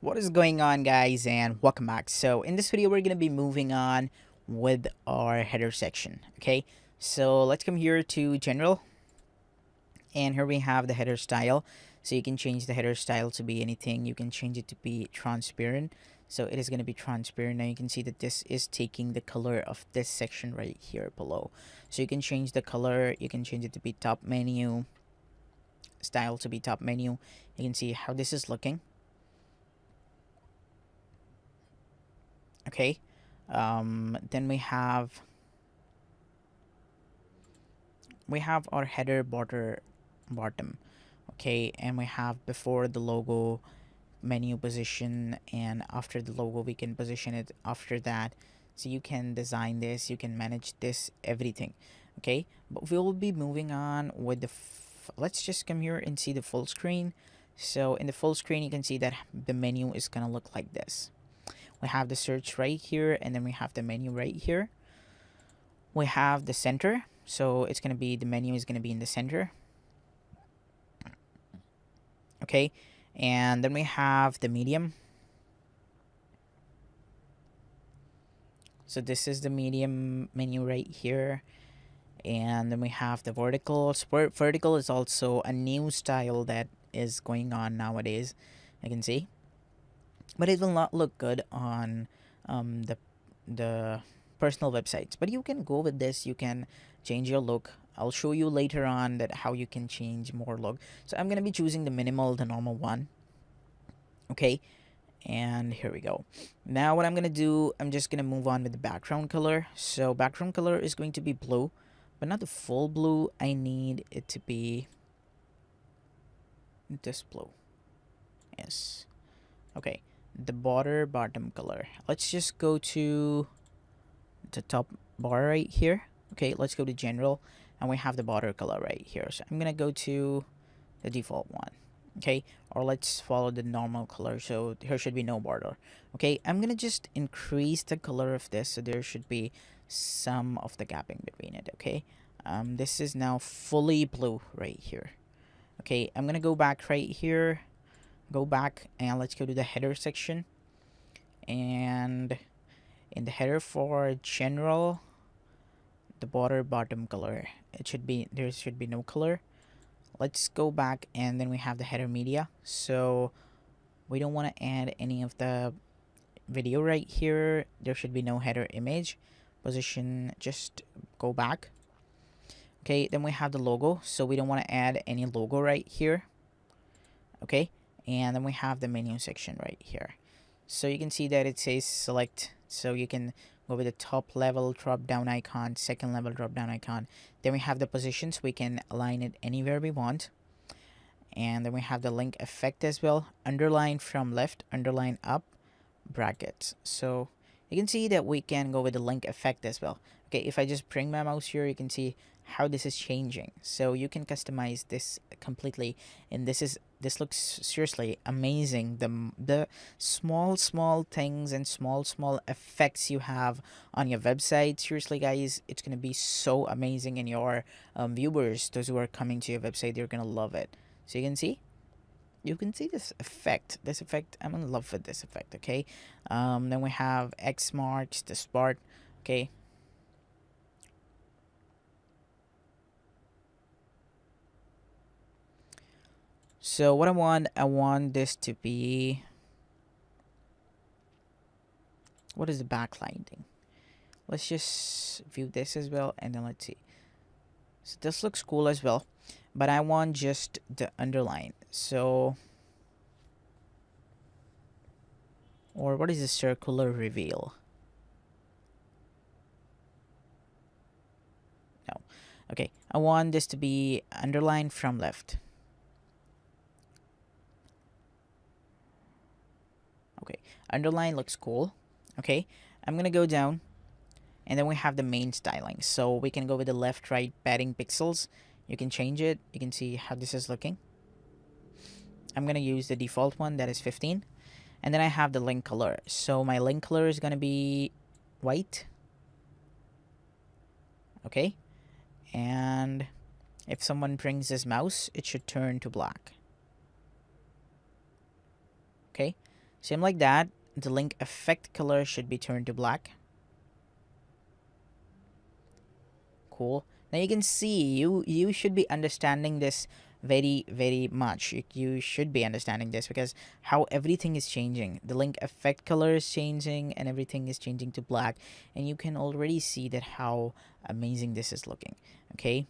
What is going on, guys, and welcome back. So in this video we're going to be moving on with our header section. Okay, so let's come here to general, and here we have the header style. So you can change the header style to be anything. You can change it to be transparent, so it is going to be transparent. Now you can see that this is taking the color of this section right here below. So you can change the color, you can change it to be top menu, style to be top menu. You can see how this is looking. Okay, then we have our header border bottom. Okay, and we have before the logo, menu position, and after the logo we can position it after that. So you can design this, you can manage this, everything. Okay, but we'll be moving on with the let's just come here and see the full screen. So in the full screen you can see that the menu is gonna look like this. We have the search right here, and then we have the menu right here. We have the center, so it's going to be, the menu is going to be in the center. Okay, and then we have the medium. So this is the medium menu right here. And then we have the vertical. Vertical is also a new style that is going on nowadays, I can see, but it will not look good on the personal websites. But you can go with this, you can change your look. I'll show you later on that how you can change more look. So I'm gonna be choosing the minimal, the normal one. Okay, and here we go. Now what I'm gonna do, I'm just gonna move on with the background color. So background color is going to be blue, but not the full blue. I need it to be this blue. Yes. Okay, the border bottom color, let's just go to the top bar right here. Okay, let's go to general, and we have the border color right here. So I'm gonna go to the default one. Okay, or let's follow the normal color, so there should be no border. Okay, I'm gonna just increase the color of this, so there should be some of the gapping between it. Okay, this is now fully blue right here. Okay, I'm gonna go back right here, go back, and let's go to the header section. And in the header for general, the border bottom color, it should be, there should be no color. Let's go back, and then we have the header media. So we don't want to add any of the video right here. There should be no header image position, just go back. Okay, then we have the logo, so we don't want to add any logo right here. Okay, and then we have the menu section right here. So you can see that it says select, so you can go with the top level drop down icon, second level drop down icon. Then we have the positions, we can align it anywhere we want. And then we have the link effect as well, underline from left, underline up, brackets. So you can see that we can go with the link effect as well. Okay, if I just bring my mouse here, you can see how this is changing. So you can customize this completely, and this looks seriously amazing. The small things and small effects you have on your website, seriously guys, it's gonna be so amazing, and your viewers, those who are coming to your website, they're gonna love it. So you can see this effect. I'm in love with this effect. Okay, then we have X marks the spot. Okay, so what I want this to be, what is the backlighting? Let's just view this as well, and then let's see. So this looks cool as well, but I want just the underline. So, or what is the circular reveal? No. Okay, I want this to be underline from left. Okay, underline looks cool. Okay, I'm gonna go down, and then we have the main styling. So we can go with the left right padding pixels. You can change it, you can see how this is looking. I'm gonna use the default one, that is 15. And then I have the link color, so my link color is gonna be white. Okay, and if someone brings his mouse, it should turn to black. Okay, Same like that. The link effect color should be turned to black. Cool. Now you can see you should be understanding this very much. You should be understanding this because how everything is changing. The link effect color is changing and everything is changing to black, and you can already see that how amazing this is looking. Okay.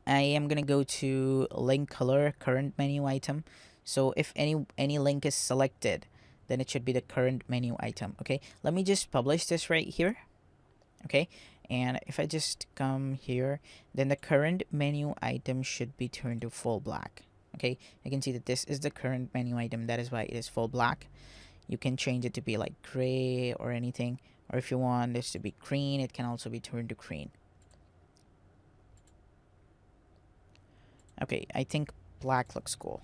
I am gonna go to link color current menu item. So if any link is selected, then it should be the current menu item. Okay, let me just publish this right here. Okay, and if I just come here, then the current menu item should be turned to full black. Okay, you can see that this is the current menu item. That is why it is full black. You can change it to be like gray or anything, or if you want this to be green, it can also be turned to green. Okay, I think black looks cool.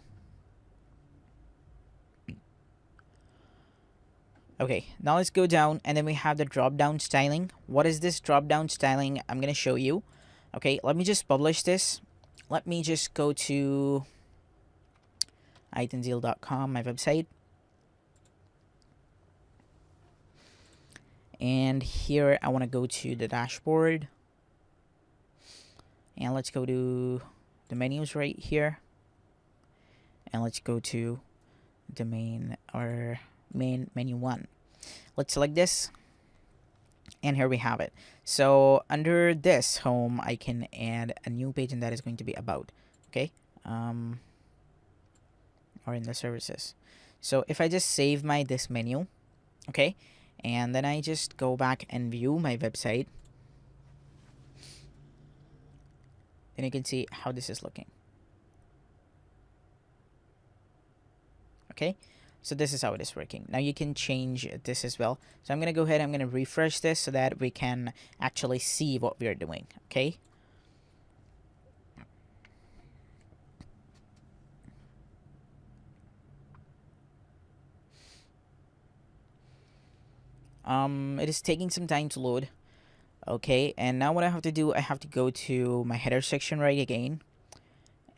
Okay, now let's go down, and then we have the drop down styling. What is this drop down styling? I'm gonna show you. Okay, let me just publish this. Let me just go to iTanzil.com, my website. And here I want to go to the dashboard. And let's go to the menus right here. And let's go to the main menu 1. Let's select this. And here we have it. So under this home, I can add a new page, and that is going to be about. Okay. Or in the services. So if I just save this menu, okay, and then I just go back and view my website, then you can see how this is looking. Okay, so this is how it is working. Now you can change this as well. So I'm gonna go ahead, I'm gonna refresh this so that we can actually see what we're doing. Okay. It is taking some time to load. Okay, and now what I have to do, I have to go to my header section right again,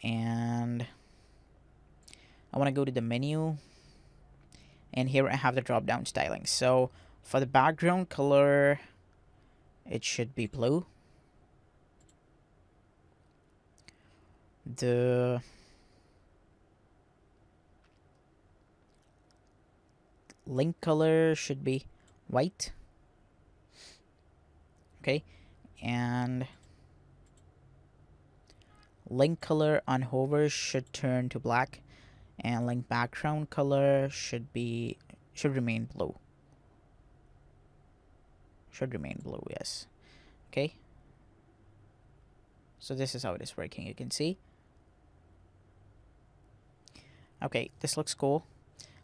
and I want to go to the menu, and here I have the drop down styling. So for the background color, it should be blue. The link color should be white. Okay, and link color on hover should turn to black, and link background color should remain blue. Should remain blue, yes. Okay, so this is how it is working. You can see. Okay, this looks cool.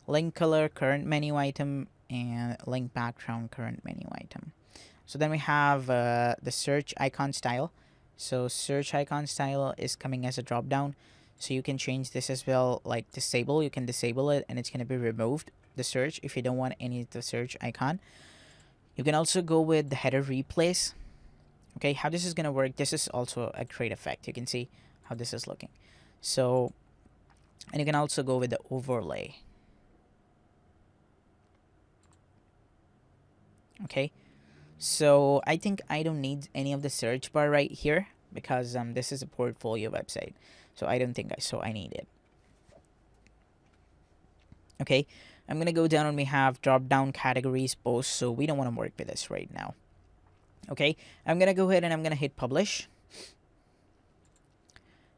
Link color current menu item, and link background current menu item. So then we have the search icon style. So search icon style is coming as a drop down. So you can change this as well, like disable. You can disable it and it's going to be removed, the search, if you don't want any of the search icon. You can also go with the header replace. Okay, how this is going to work, this is also a great effect. You can see how this is looking. So, and you can also go with the overlay. Okay, so I think I don't need any of the search bar right here because this is a portfolio website, so I don't think I need it. Okay, I'm gonna go down and we have drop down categories posts, so we don't want to work with this right now. Okay, I'm gonna go ahead and I'm gonna hit publish,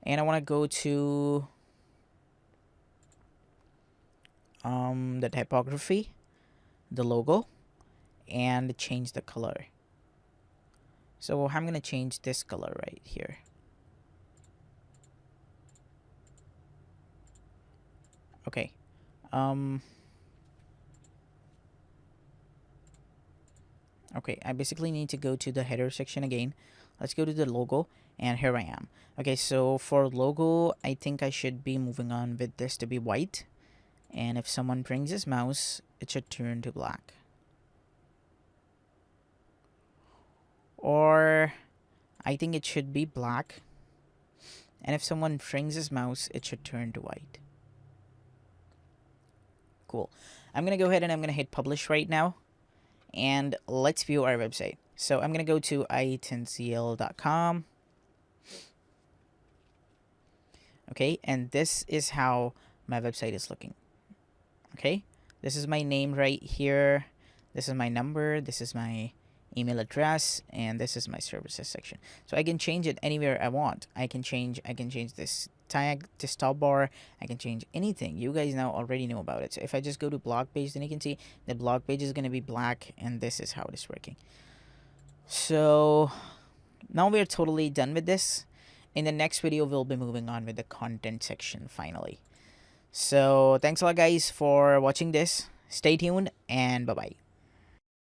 and I want to go to the typography, the logo, and change the color. So I'm gonna change this color right here. Okay. Okay, I basically need to go to the header section again. Let's go to the logo, and here I am. Okay, so for logo, I think I should be moving on with this to be white. And if someone brings his mouse, it should turn to black. Or I think it should be black. And if someone brings his mouse, it should turn to white. Cool. I'm gonna go ahead and I'm gonna hit publish right now, and let's view our website. So I'm gonna go to itencl.com. Okay, and this is how my website is looking. Okay, this is my name right here, this is my number, this is my email address, and this is my services section. So I can change it anywhere I want. I can change this tag, this top bar. I can change anything. You guys now already know about it. So if I just go to blog page, then you can see the blog page is going to be black, and this is how it is working. So now we're totally done with this. In the next video, we'll be moving on with the content section finally. So thanks a lot, guys, for watching this. Stay tuned, and bye-bye.